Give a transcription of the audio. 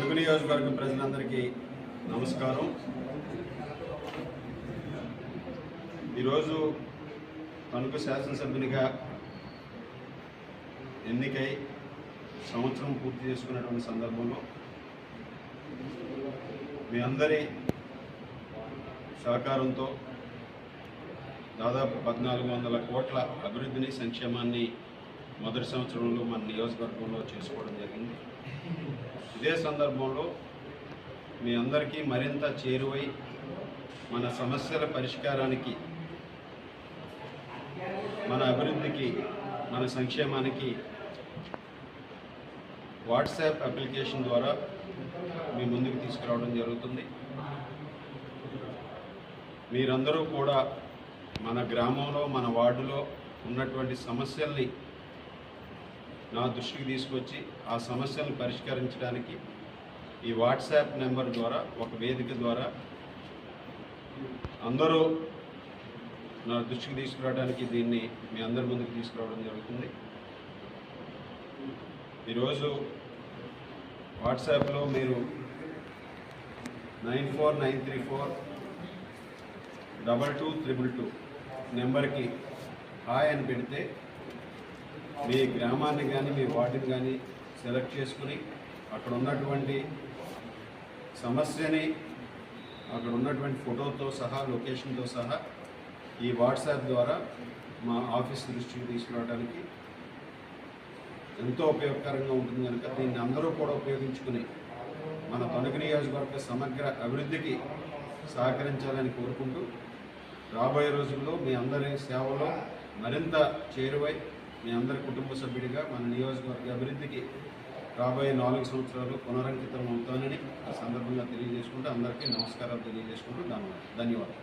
తణుకు నియోజకవర్గ ప్రజలందరికీ నమస్కారం. ఈరోజు తణుకు శాసనసభ్యునిగా ఎన్నికై సంవత్సరం పూర్తి చేసుకున్నటువంటి సందర్భంలో మీ అందరి సహకారంతో దాదాపు 1400 కోట్ల అభివృద్ధిని సంక్షేమాన్ని మొదటి సంవత్సరంలో మన నియోజకవర్గంలో చేసుకోవడం జరిగింది. ఇదే సందర్భంలో మీ అందరికీ మరింత చేరువై మన సమస్యల పరిష్కారానికి, మన అభివృద్ధికి, మన సంక్షేమానికి వాట్సాప్ అప్లికేషన్ ద్వారా మీ ముందుకు తీసుకురావడం జరుగుతుంది. మీరందరూ కూడా మన గ్రామంలో, మన వార్డులో ఉన్నటువంటి సమస్యల్ని నా దృష్టికి తీసుకొచ్చి ఆ సమస్యలను పరిష్కరించడానికి ఈ వాట్సాప్ నెంబర్ ద్వారా, ఒక వేదిక ద్వారా అందరూ నా దృష్టికి తీసుకురావడానికి దీన్ని మీ అందరి ముందుకు తీసుకురావడం జరుగుతుంది. ఈరోజు వాట్సాప్లో మీరు 9493422222 నెంబర్కి హాయ్ అని పెడితే మీ గ్రామాన్ని కానీ మీ వార్డుని కానీ సెలెక్ట్ చేసుకుని అక్కడ ఉన్నటువంటి సమస్యని, అక్కడ ఉన్నటువంటి ఫోటోతో సహా, లొకేషన్తో సహా ఈ వాట్సాప్ ద్వారా మా ఆఫీస్ దృష్టికి తీసుకురావడానికి ఎంతో ఉపయోగకరంగా ఉంటుంది. కనుక దీన్ని అందరూ కూడా ఉపయోగించుకుని మన తణుకు నియోజకవర్గ సమగ్ర అభివృద్ధికి సహకరించాలని కోరుకుంటూ, రాబోయే రోజుల్లో మీ అందరి సేవలో మరింత చేరువై మీ అందరి కుటుంబ సభ్యుడిగా మన నియోజకవర్గ అభివృద్ధికి రాబోయే 4 సంవత్సరాలు పునరంకితం అవుతానని ఈ సందర్భంగా తెలియజేసుకుంటూ అందరికీ నమస్కారాలు తెలియజేసుకుంటూ ధన్యవాదాలు.